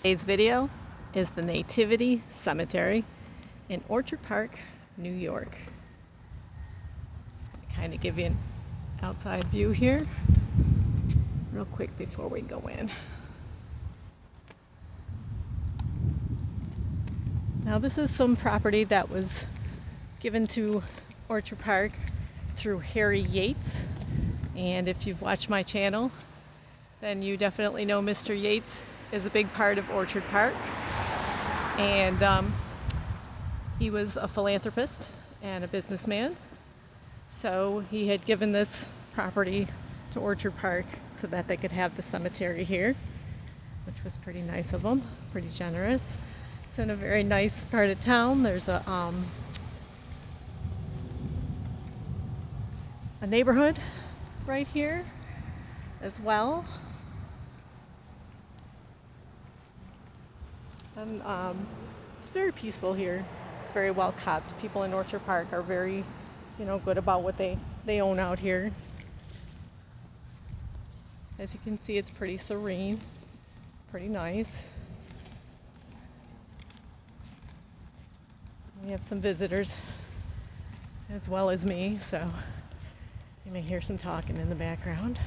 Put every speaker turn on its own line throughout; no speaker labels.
Today's video is the Nativity Cemetery in Orchard Park, New York. Just going to kind of give you an outside view here real quick before we go in. Now this is some property that was given to Orchard Park through Harry Yates, and if you've watched my channel then you definitely know Mr. Yates is a big part of Orchard Park, and he was a philanthropist and a businessman, so he had given this property to Orchard Park so that they could have the cemetery here, which was pretty nice of him, pretty generous. It's in a very nice part of town. There's a neighborhood right here as well. And it's very peaceful here. It's very well kept. People in Orchard Park are very, good about what they own out here. As you can see, it's pretty serene, pretty nice. We have some visitors as well as me, so you may hear some talking in the background.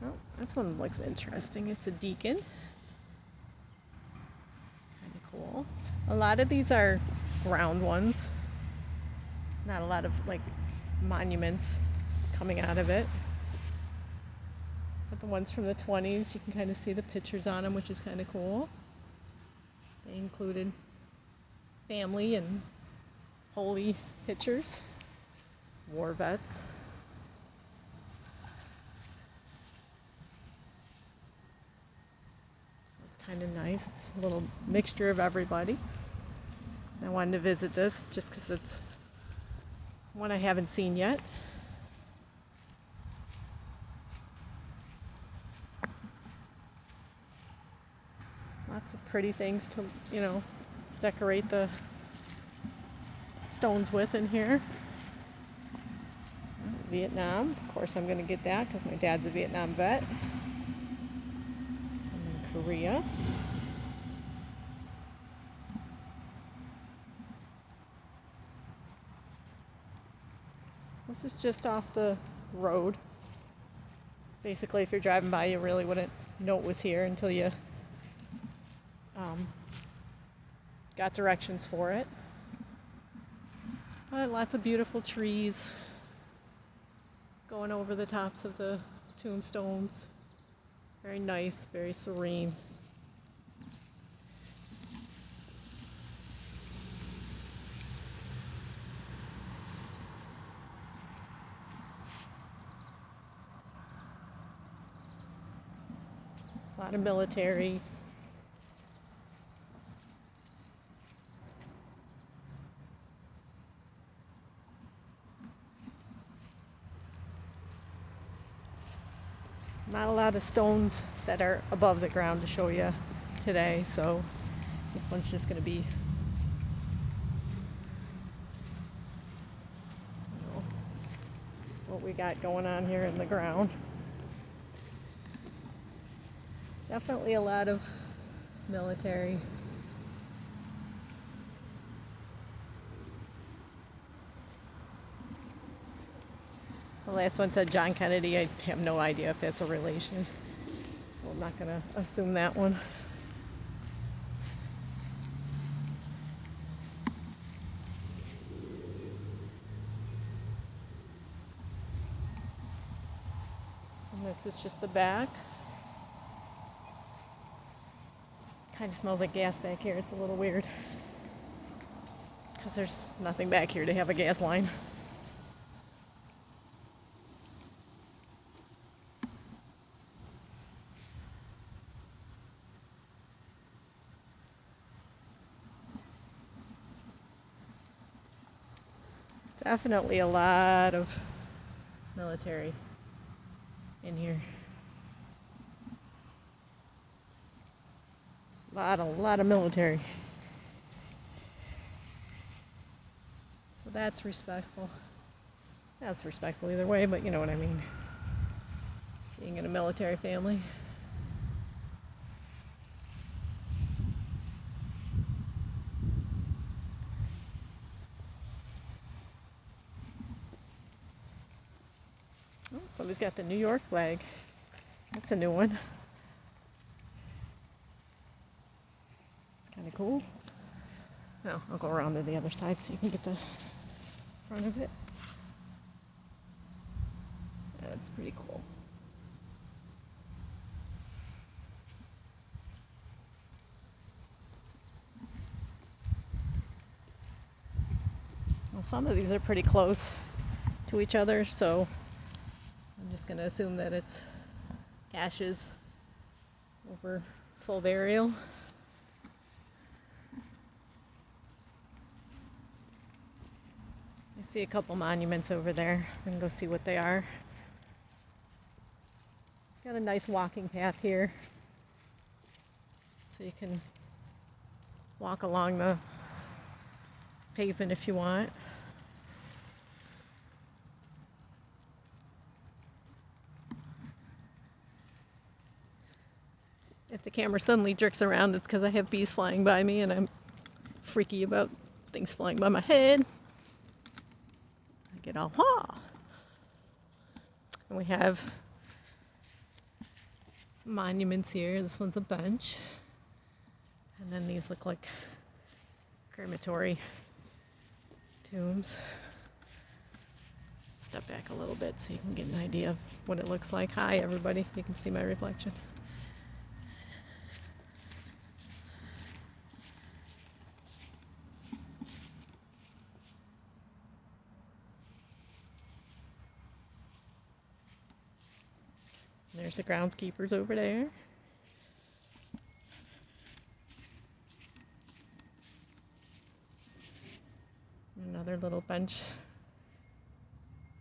Oh, this one looks interesting. It's a deacon. Kind of cool. A lot of these are ground ones. Not a lot of monuments coming out of it. But the ones from the 20s, you can kind of see the pictures on them, which is kind of cool. They included family and holy pictures, war vets. So it's kind of nice. It's a little mixture of everybody. I wanted to visit this just because it's one I haven't seen yet. Lots of pretty things to, decorate the stones with in here. Vietnam, of course I'm going to get that because my dad's a Vietnam vet. And then Korea. This is just off the road. Basically, if you're driving by, you really wouldn't know it was here until you got directions for it. But lots of beautiful trees going over the tops of the tombstones. Very nice, very serene. A lot of military. Not a lot of stones that are above the ground to show you today, so this one's just going to be what we got going on here in the ground. Definitely a lot of military. The last one said John Kennedy. I have no idea if that's a relation, so I'm not going to assume that one. And this is just the back. Kind of smells like gas back here. It's a little weird because there's nothing back here to have a gas line. Definitely a lot of military in here. A lot of military. So that's respectful. That's respectful either way, but you know what I mean. Being in a military family. somebody's got the New York flag. That's a new one. It's kind of cool. Now, I'll go around to the other side so you can get the front of it. That's pretty cool. Well, some of these are pretty close to each other, so I'm just going to assume that it's ashes over full burial. I see a couple monuments over there. I'm going to go see what they are. Got a nice walking path here, so you can walk along the pavement if you want. If the camera suddenly jerks around, it's because I have bees flying by me and I'm freaky about things flying by my head. I get all, ha! And we have some monuments here. This one's a bench. And then these look like crematory tombs. Step back a little bit so you can get an idea of what it looks like. Hi, everybody. You can see my reflection. There's the groundskeepers over there. Another little bench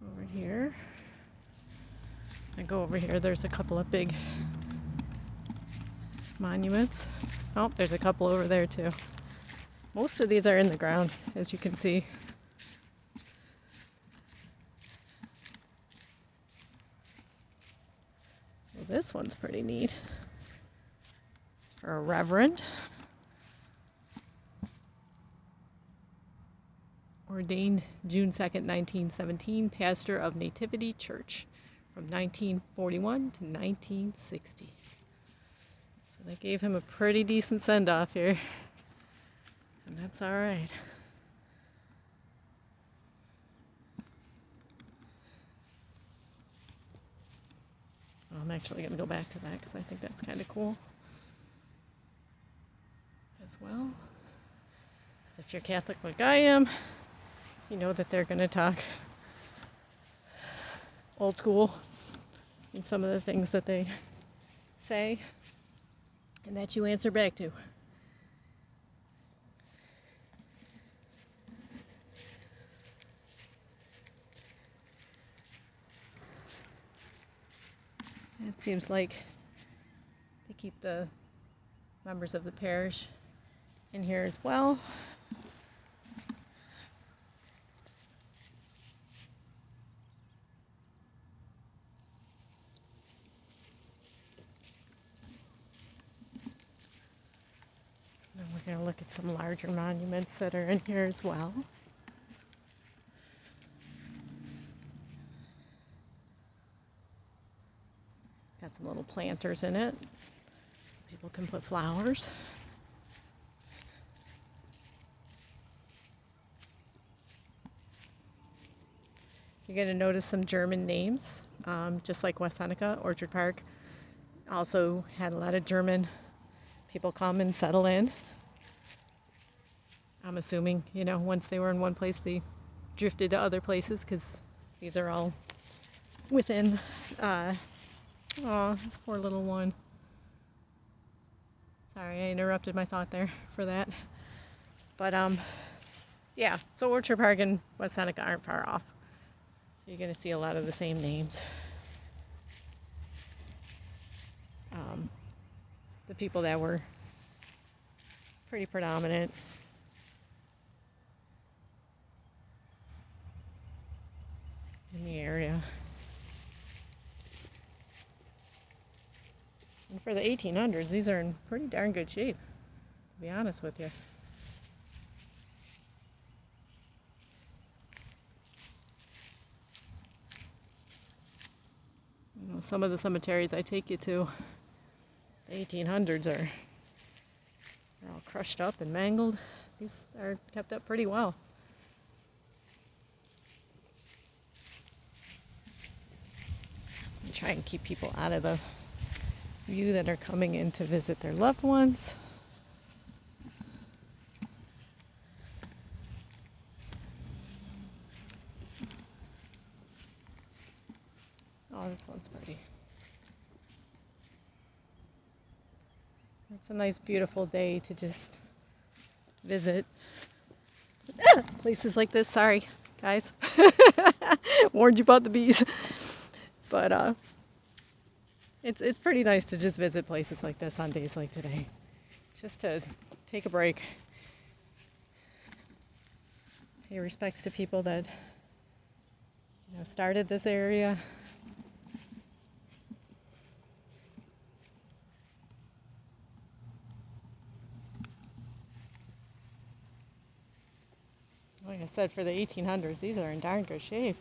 over here. I go over here, there's a couple of big monuments. Oh, there's a couple over there too. Most of these are in the ground, as you can see. So this one's pretty neat. For a reverend. Ordained June 2nd, 1917, pastor of Nativity Church from 1941 to 1960. So they gave him a pretty decent send-off here, and that's all right. I'm actually going to go back to that because I think that's kind of cool as well. So if you're Catholic like I am, you know that they're going to talk old school in some of the things that they say and that you answer back to. It seems like they keep the members of the parish in here as well. And we're going to look at some larger monuments that are in here as well. Got some little planters in it. People can put flowers. You're going to notice some German names, just like West Seneca. Orchard Park also had a lot of German people come and settle in. I'm assuming, once they were in one place, they drifted to other places because these are all within, this poor little one. Sorry, I interrupted my thought there for that. But, yeah, so Orchard Park and West Seneca aren't far off. So you're going to see a lot of the same names. The people that were pretty predominant in the area. And for the 1800s, these are in pretty darn good shape, to be honest with you. some of the cemeteries I take you to, the 1800s they're all crushed up and mangled. These are kept up pretty well. I try and keep people out of the view that are coming in to visit their loved ones. Oh, this one's pretty. It's a nice, beautiful day to just visit places like this. Sorry, guys. Warned you about the bees. But it's pretty nice to just visit places like this on days like today. Just to take a break. Pay respects to people that started this area. Like I said, for the 1800s, these are in darn good shape.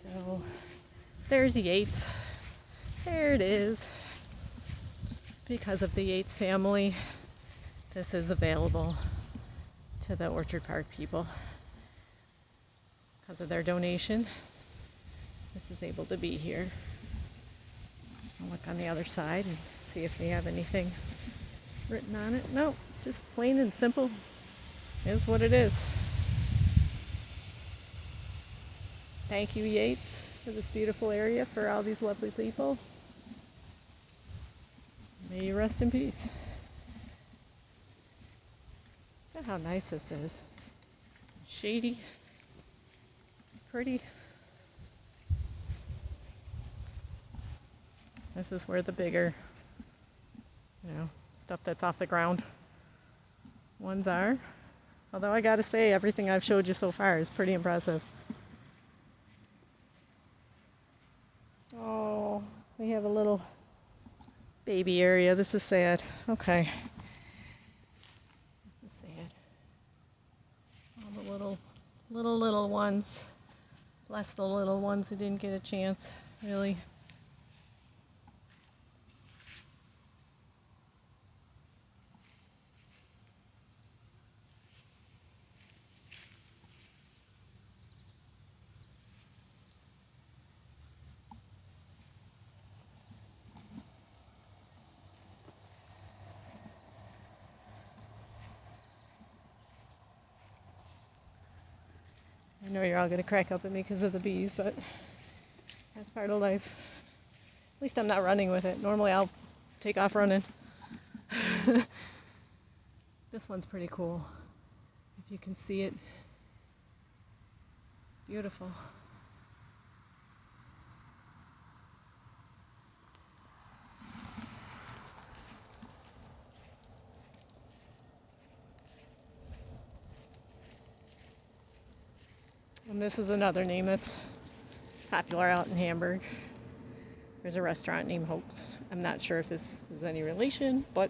So there's Yates. There it is. Because of the Yates family, this is available to the Orchard Park people. Because of their donation, this is able to be here. I'll look on the other side and see if they have anything written on it. Nope, just plain and simple is what it is. Thank you, Yates, for this beautiful area, for all these lovely people. May you rest in peace. Look at how nice this is. Shady, pretty. This is where the bigger, stuff that's off the ground ones are. Although I gotta say, everything I've showed you so far is pretty impressive. Oh, we have a little baby area. This is sad. Okay. This is sad. All the little ones. Bless the little ones who didn't get a chance, really. I know you're all going to crack up at me because of the bees, but that's part of life. At least I'm not running with it. Normally I'll take off running. This one's pretty cool. If you can see it. Beautiful. And this is another name that's popular out in Hamburg. There's a restaurant named Hoax. I'm not sure if this is any relation, but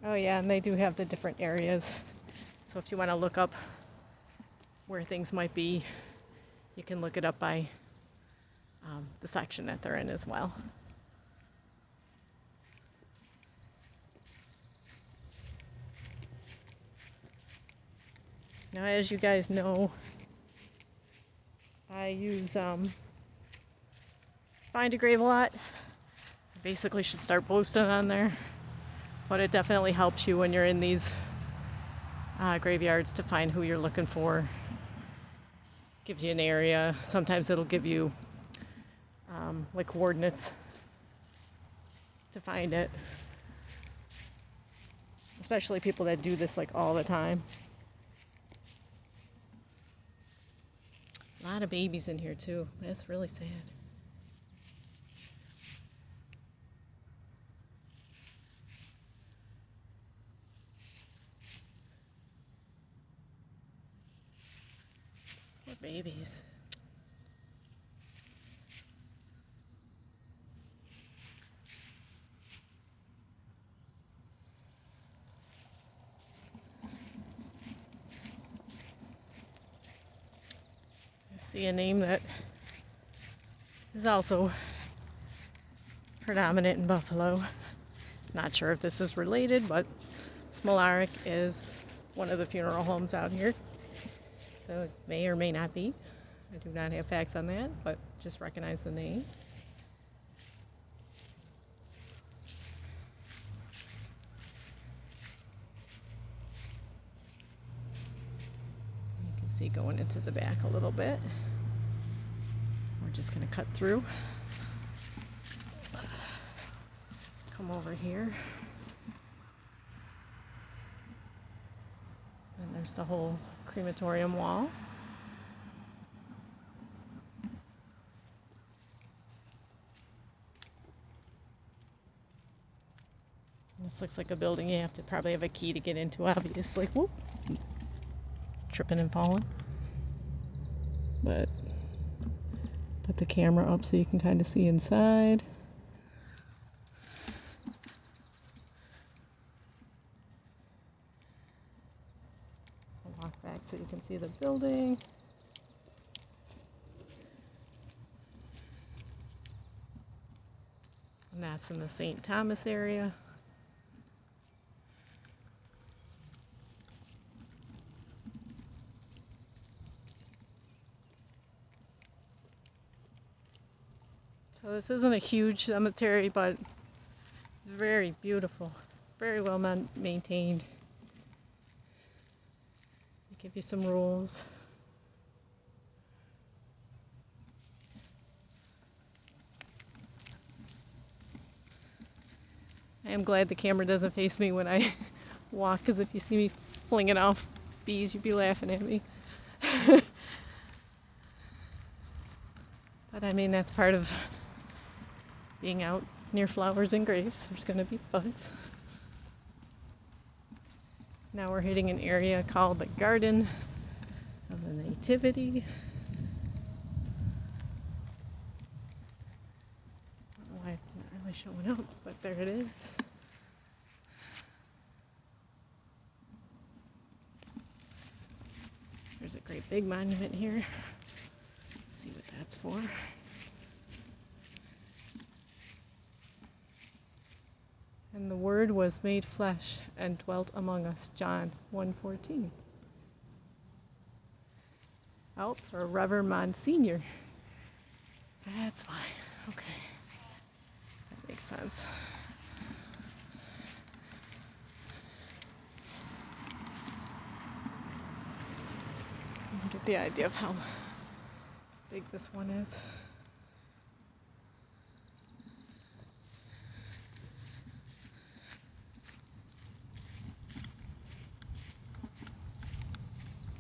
oh yeah, and they do have the different areas. So if you want to look up where things might be, you can look it up by the section that they're in as well. Now, as you guys know, I use Find a Grave a lot. I basically should start posting on there, but it definitely helps you when you're in these graveyards to find who you're looking for. Gives you an area. Sometimes it'll give you like coordinates to find it. Especially people that do this like all the time. A lot of babies in here too. That's really sad. Poor babies. see a name that is also predominant in Buffalo. Not sure if this is related, but Smolarek is one of the funeral homes out here. So it may or may not be. I do not have facts on that, but just recognize the name. You can see going into the back a little bit. We're just going to cut through. Come over here. And there's the whole crematorium wall. This looks like a building you have to probably have a key to get into, obviously. Whoop. Tripping and falling. But put the camera up so you can kind of see inside. I'll walk back so you can see the building. And that's in the St. Thomas area. So this isn't a huge cemetery, but it's very beautiful, very well maintained. They give you some rules. I am glad the camera doesn't face me when I walk, because if you see me flinging off bees, you'd be laughing at me. But I mean, that's part of being out near flowers and graves. There's going to be bugs. Now we're hitting an area called the Garden of the Nativity. I don't know why it's not really showing up, but there it is. There's a great big monument here. Let's see what that's for. And the Word was made flesh and dwelt among us, John 1:14. Oh, for Reverend Monsignor. That's why. Okay. That makes sense. You get the idea of how big this one is.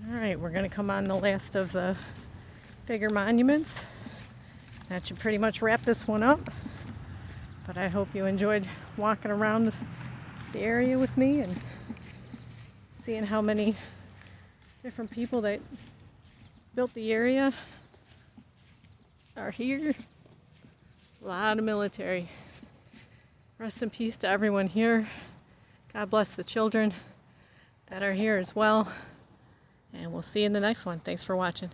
Alright, we're going to come on the last of the bigger monuments. That should pretty much wrap this one up. But I hope you enjoyed walking around the area with me and seeing how many different people that built the area are here. A lot of military. Rest in peace to everyone here. God bless the children that are here as well. And we'll see you in the next one. Thanks for watching.